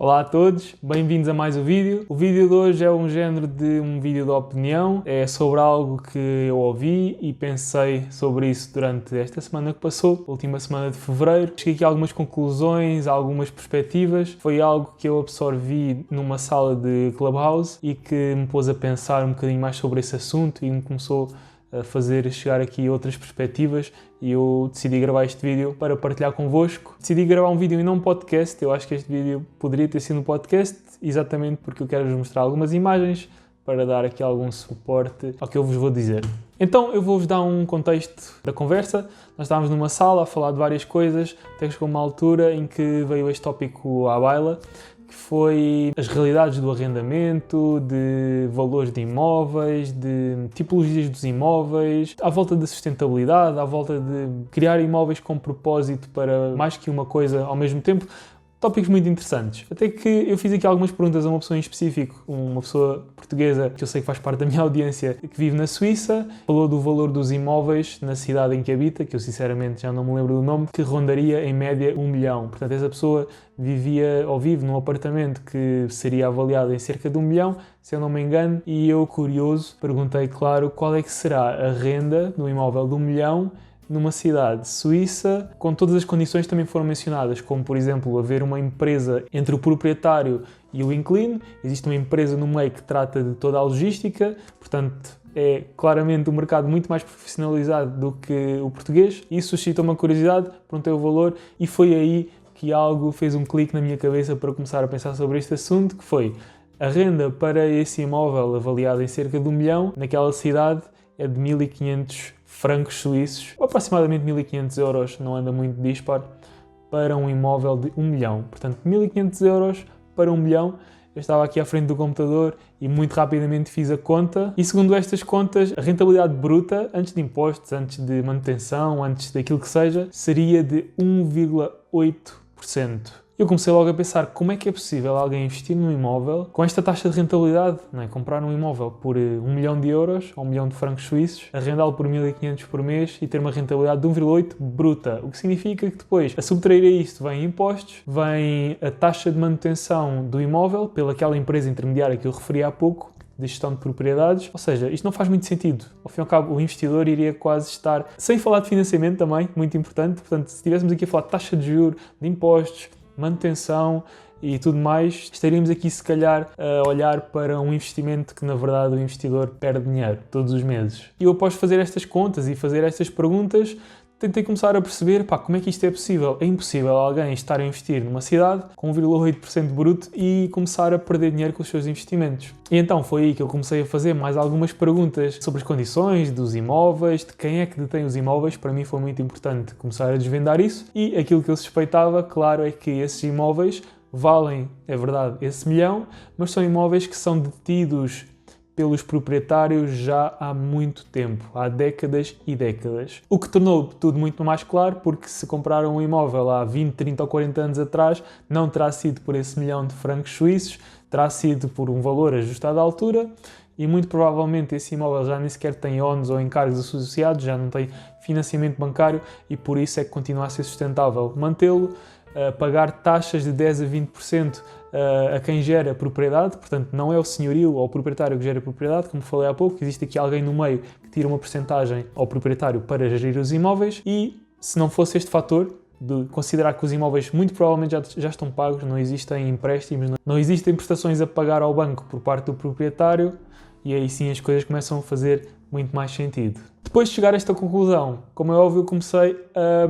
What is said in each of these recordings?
Olá a todos, bem-vindos a mais um vídeo. O vídeo de hoje é um género de um vídeo de opinião, é sobre algo que eu ouvi e pensei sobre isso durante esta semana que passou, a última semana de fevereiro. Cheguei aqui a algumas conclusões, a algumas perspectivas. Foi algo que eu absorvi numa sala de Clubhouse e que me pôs a pensar um bocadinho mais sobre esse assunto e me começou a fazer chegar aqui outras perspectivas e eu decidi gravar este vídeo para partilhar convosco. Decidi gravar um vídeo e não um podcast. Eu acho que este vídeo poderia ter sido um podcast, exatamente porque eu quero vos mostrar algumas imagens para dar aqui algum suporte ao que eu vos vou dizer. Então eu vou-vos dar um contexto da conversa. Nós estávamos numa sala a falar de várias coisas, até que chegou uma altura em que veio este tópico à baila, que foi as realidades do arrendamento, de valores de imóveis, de tipologias dos imóveis, à volta da sustentabilidade, à volta de criar imóveis com propósito para mais que uma coisa ao mesmo tempo. Tópicos muito interessantes. Até que eu fiz aqui algumas perguntas a uma pessoa em específico, uma pessoa portuguesa que eu sei que faz parte da minha audiência, que vive na Suíça, falou do valor dos imóveis na cidade em que habita, que eu sinceramente já não me lembro do nome, que rondaria em média 1 milhão. Portanto, essa pessoa vivia ou vive num apartamento que seria avaliado em cerca de 1 milhão, se eu não me engano, e eu, curioso, perguntei, claro, qual é que será a renda do imóvel de 1 milhão numa cidade suíça, com todas as condições que também foram mencionadas, como por exemplo haver uma empresa entre o proprietário e o inquilino. Existe uma empresa no meio que trata de toda a logística, portanto é claramente um mercado muito mais profissionalizado do que o português. Isso suscitou uma curiosidade, perguntei o valor e foi aí que algo fez um clique na minha cabeça para começar a pensar sobre este assunto, que foi a renda para esse imóvel avaliado em cerca de 1 milhão naquela cidade é de 1.500 francos suíços, ou aproximadamente 1.500 euros, não anda muito dispar, para um imóvel de 1 milhão. Portanto, 1.500 euros para 1 milhão. Eu estava aqui à frente do computador e muito rapidamente fiz a conta. E segundo estas contas, a rentabilidade bruta, antes de impostos, antes de manutenção, antes daquilo que seja, seria de 1,8%. Eu comecei logo a pensar como é que é possível alguém investir num imóvel com esta taxa de rentabilidade, não é? Comprar um imóvel por 1 milhão de euros ou 1 milhão de francos suíços, arrendá-lo por 1.500 por mês e ter uma rentabilidade de 1,8 bruta. O que significa que depois, a subtrair a isto, vem impostos, vem a taxa de manutenção do imóvel pelaquela empresa intermediária que eu referi há pouco, de gestão de propriedades, ou seja, isto não faz muito sentido. Ao fim e ao cabo, o investidor iria quase estar, sem falar de financiamento também, muito importante, portanto, se estivéssemos aqui a falar de taxa de juros, de impostos, manutenção e tudo mais, estaríamos aqui se calhar a olhar para um investimento que na verdade o investidor perde dinheiro todos os meses. E eu após fazer estas contas e fazer estas perguntas, tentei começar a perceber, como é que isto é possível? É impossível alguém estar a investir numa cidade com 1,8% bruto e começar a perder dinheiro com os seus investimentos. E então foi aí que eu comecei a fazer mais algumas perguntas sobre as condições dos imóveis, de quem é que detém os imóveis. Para mim foi muito importante começar a desvendar isso e aquilo que eu suspeitava, claro, é que esses imóveis valem, é verdade, esse milhão, mas são imóveis que são detidos pelos proprietários já há muito tempo, há décadas e décadas. O que tornou tudo muito mais claro, porque se compraram um imóvel há 20, 30 ou 40 anos atrás, não terá sido por esse milhão de francos suíços, terá sido por um valor ajustado à altura e muito provavelmente esse imóvel já nem sequer tem ONS ou encargos associados, já não tem financiamento bancário e por isso é que continua a ser sustentável mantê-lo, pagar taxas de 10 a 20% a quem gera propriedade, portanto não é o senhorio ou o proprietário que gera propriedade, como falei há pouco, existe aqui alguém no meio que tira uma percentagem ao proprietário para gerir os imóveis e se não fosse este fator de considerar que os imóveis muito provavelmente já estão pagos, não existem empréstimos, não existem prestações a pagar ao banco por parte do proprietário e aí sim as coisas começam a fazer muito mais sentido. Depois de chegar a esta conclusão, como é óbvio, eu comecei a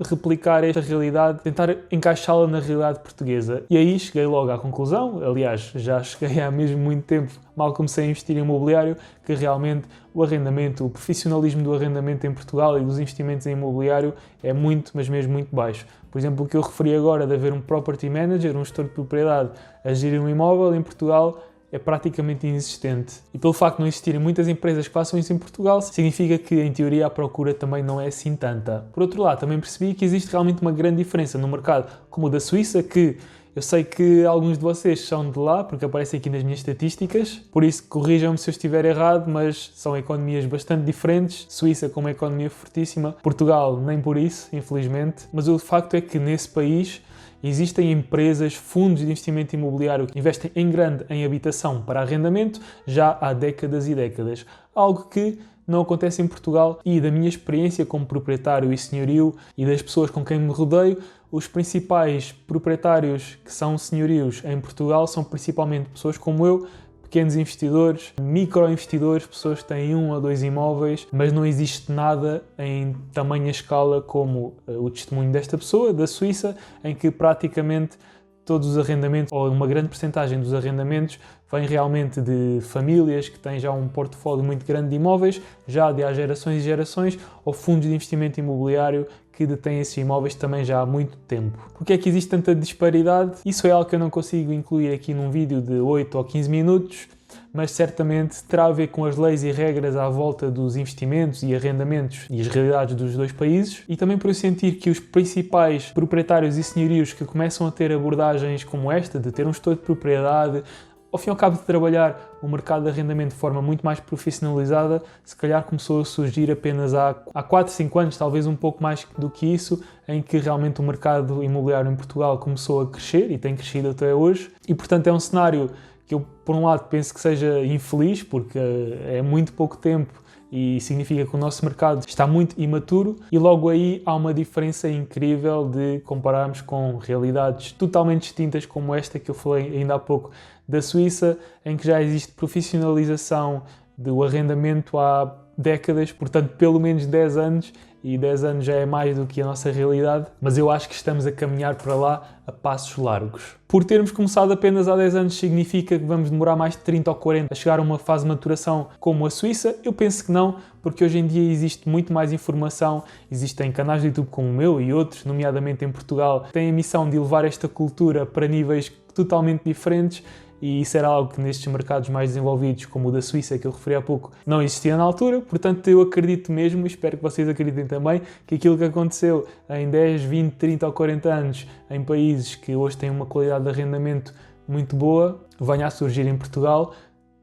replicar esta realidade, tentar encaixá-la na realidade portuguesa. E aí cheguei logo à conclusão, aliás, já cheguei há mesmo muito tempo, mal comecei a investir em imobiliário, que realmente o arrendamento, o profissionalismo do arrendamento em Portugal e dos investimentos em imobiliário é muito, mas mesmo muito baixo. Por exemplo, o que eu referi agora de haver um property manager, um gestor de propriedade a gerir um imóvel em Portugal, é praticamente inexistente. E pelo facto de não existirem muitas empresas que façam isso em Portugal, significa que, em teoria, a procura também não é assim tanta. Por outro lado, também percebi que existe realmente uma grande diferença no mercado como o da Suíça, que eu sei que alguns de vocês são de lá, porque aparecem aqui nas minhas estatísticas, por isso corrijam-me se eu estiver errado, mas são economias bastante diferentes. Suíça com uma economia fortíssima, Portugal nem por isso, infelizmente. Mas o facto é que nesse país existem empresas, fundos de investimento imobiliário que investem em grande em habitação para arrendamento já há décadas e décadas. Algo que não acontece em Portugal e da minha experiência como proprietário e senhorio e das pessoas com quem me rodeio, os principais proprietários que são senhorios em Portugal são principalmente pessoas como eu, pequenos investidores, micro-investidores, pessoas que têm 1 ou 2 imóveis, mas não existe nada em tamanha escala como o testemunho desta pessoa, da Suíça, em que praticamente todos os arrendamentos, ou uma grande percentagem dos arrendamentos, vem realmente de famílias que têm já um portfólio muito grande de imóveis, já de há gerações e gerações, ou fundos de investimento imobiliário que detêm esses imóveis também já há muito tempo. Por que é que existe tanta disparidade? Isso é algo que eu não consigo incluir aqui num vídeo de 8 ou 15 minutos, mas certamente terá a ver com as leis e regras à volta dos investimentos e arrendamentos e as realidades dos dois países, e também por eu sentir que os principais proprietários e senhorios que começam a ter abordagens como esta, de ter um gestor de propriedade, ao fim e ao cabo de trabalhar o mercado de arrendamento de forma muito mais profissionalizada, se calhar começou a surgir apenas há 4, 5 anos, talvez um pouco mais do que isso, em que realmente o mercado imobiliário em Portugal começou a crescer e tem crescido até hoje. E, portanto, é um cenário que eu, por um lado, penso que seja infeliz, porque é muito pouco tempo e significa que o nosso mercado está muito imaturo, e logo aí há uma diferença incrível de compararmos com realidades totalmente distintas como esta que eu falei ainda há pouco da Suíça, em que já existe profissionalização do arrendamento há décadas, portanto pelo menos 10 anos, e 10 anos já é mais do que a nossa realidade, mas eu acho que estamos a caminhar para lá a passos largos. Por termos começado apenas há 10 anos significa que vamos demorar mais de 30 ou 40 a chegar a uma fase de maturação como a Suíça? Eu penso que não, porque hoje em dia existe muito mais informação, existem canais de YouTube como o meu e outros, nomeadamente em Portugal, que têm a missão de levar esta cultura para níveis totalmente diferentes, e isso era algo que nestes mercados mais desenvolvidos, como o da Suíça, que eu referi há pouco, não existia na altura. Portanto, eu acredito mesmo, e espero que vocês acreditem também, que aquilo que aconteceu em 10, 20, 30 ou 40 anos em países que hoje têm uma qualidade de arrendamento muito boa, venha a surgir em Portugal,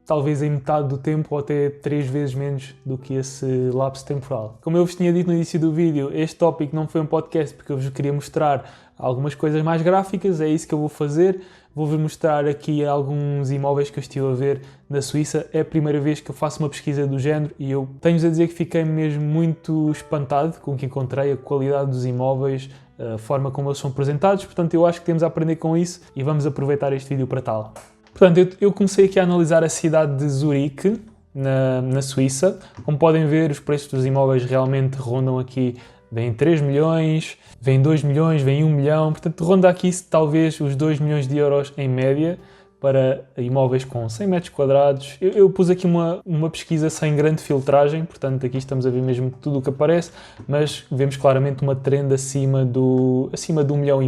talvez em metade do tempo ou até 3 vezes menos do que esse lapso temporal. Como eu vos tinha dito no início do vídeo, este tópico não foi um podcast porque eu vos queria mostrar algumas coisas mais gráficas, é isso que eu vou fazer. Vou-vos mostrar aqui alguns imóveis que eu estive a ver na Suíça. É a primeira vez que eu faço uma pesquisa do género e eu tenho-vos a dizer que fiquei mesmo muito espantado com o que encontrei, a qualidade dos imóveis, a forma como eles são apresentados. Portanto, eu acho que temos a aprender com isso e vamos aproveitar este vídeo para tal. Portanto, eu comecei aqui a analisar a cidade de Zurique, na Suíça. Como podem ver, os preços dos imóveis realmente rondam aqui, vem 3 milhões, vem 2 milhões, vem 1 milhão, portanto ronda aqui talvez os 2 milhões de euros em média para imóveis com 100 metros quadrados. Eu pus aqui uma pesquisa sem grande filtragem, portanto aqui estamos a ver mesmo tudo o que aparece, mas vemos claramente uma trend acima de 1,5 milhão,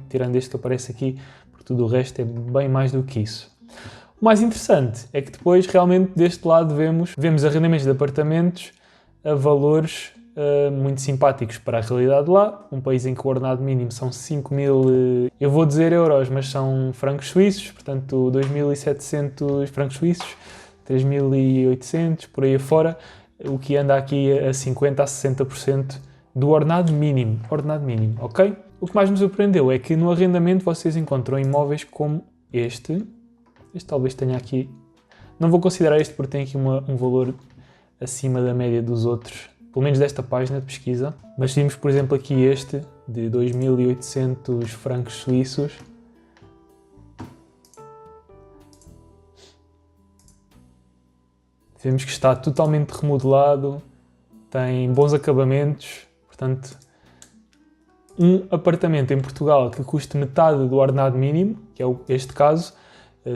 tirando este que aparece aqui, porque tudo o resto é bem mais do que isso. O mais interessante é que depois realmente deste lado vemos arrendamentos de apartamentos a valores muito simpáticos para a realidade de lá, um país em que o ordenado mínimo são 5.000, eu vou dizer euros, mas são francos suíços, portanto 2.700 francos suíços, 3.800, por aí afora, o que anda aqui a 50% a 60% do ordenado mínimo, ok? O que mais me surpreendeu é que no arrendamento vocês encontram imóveis como este talvez tenha aqui, não vou considerar este porque tem aqui um valor acima da média dos outros, pelo menos desta página de pesquisa, mas vimos, por exemplo, aqui este, de 2.800 francos suíços. Vemos que está totalmente remodelado, tem bons acabamentos, portanto, um apartamento em Portugal que custe metade do ordenado mínimo, que é este caso,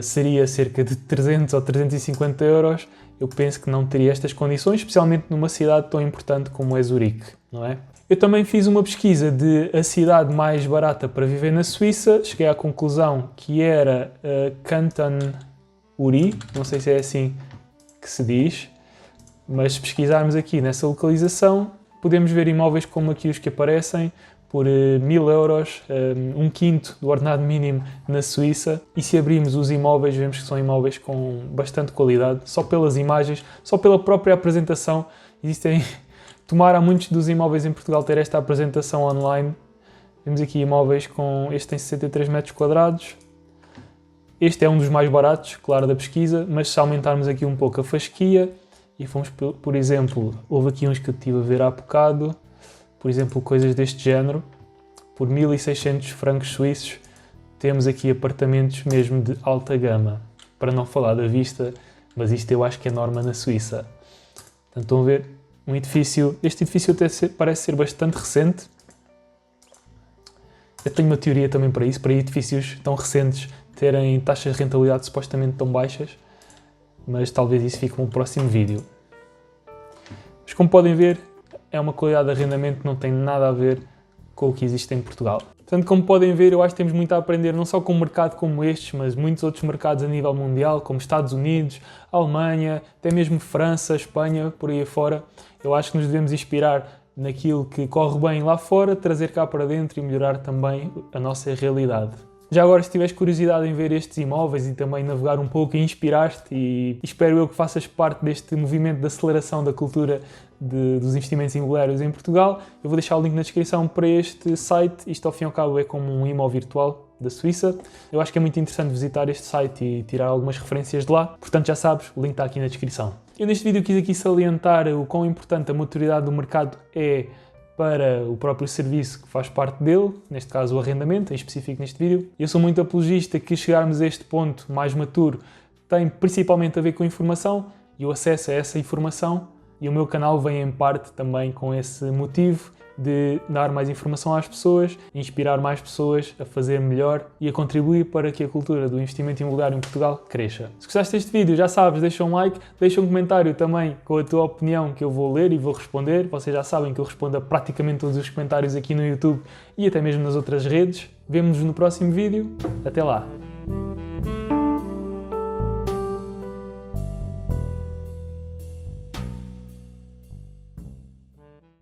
seria cerca de 300 ou 350 euros, eu penso que não teria estas condições, especialmente numa cidade tão importante como é Zurique, não é? Eu também fiz uma pesquisa de a cidade mais barata para viver na Suíça, cheguei à conclusão que era Canton Uri, não sei se é assim que se diz, mas se pesquisarmos aqui nessa localização, podemos ver imóveis como aqui os que aparecem, por 1.000 euros, um quinto do ordenado mínimo na Suíça, e se abrirmos os imóveis vemos que são imóveis com bastante qualidade, só pelas imagens, só pela própria apresentação. Tomara muitos dos imóveis em Portugal ter esta apresentação online, Temos aqui imóveis com... Este tem 63 metros quadrados. Este é um dos mais baratos, claro, da pesquisa, mas se aumentarmos aqui um pouco a fasquia e fomos, por exemplo, houve aqui uns que eu estive a ver há bocado, por exemplo, coisas deste género, por 1.600 francos suíços, temos aqui apartamentos mesmo de alta gama, para não falar da vista, mas isto eu acho que é norma na Suíça. Portanto, estão a ver um edifício, este edifício até parece ser bastante recente. Eu tenho uma teoria também para isso, para edifícios tão recentes terem taxas de rentabilidade supostamente tão baixas, mas talvez isso fique no próximo vídeo. Mas como podem ver, é uma qualidade de arrendamento que não tem nada a ver com o que existe em Portugal. Portanto, como podem ver, eu acho que temos muito a aprender, não só com um mercado como estes, mas muitos outros mercados a nível mundial, como Estados Unidos, Alemanha, até mesmo França, Espanha, por aí afora. Eu acho que nos devemos inspirar naquilo que corre bem lá fora, trazer cá para dentro e melhorar também a nossa realidade. Já agora, se tiveres curiosidade em ver estes imóveis e também navegar um pouco e inspiraste, e espero eu que faças parte deste movimento de aceleração da cultura dos investimentos imobiliários em Portugal, eu vou deixar o link na descrição para este site. Isto ao fim e ao cabo é como um imóvel virtual da Suíça. Eu acho que é muito interessante visitar este site e tirar algumas referências de lá. Portanto, já sabes, o link está aqui na descrição. Eu neste vídeo quis aqui salientar o quão importante a maturidade do mercado é para o próprio serviço que faz parte dele, neste caso o arrendamento, em específico neste vídeo. Eu sou muito apologista que chegarmos a este ponto mais maturo tem principalmente a ver com a informação e o acesso a essa informação, e o meu canal vem em parte também com esse motivo de dar mais informação às pessoas, inspirar mais pessoas a fazer melhor e a contribuir para que a cultura do investimento imobiliário em Portugal cresça. Se gostaste deste vídeo, já sabes, deixa um like, deixa um comentário também com a tua opinião que eu vou ler e vou responder. Vocês já sabem que eu respondo a praticamente todos os comentários aqui no YouTube e até mesmo nas outras redes. Vemo-nos no próximo vídeo. Até lá!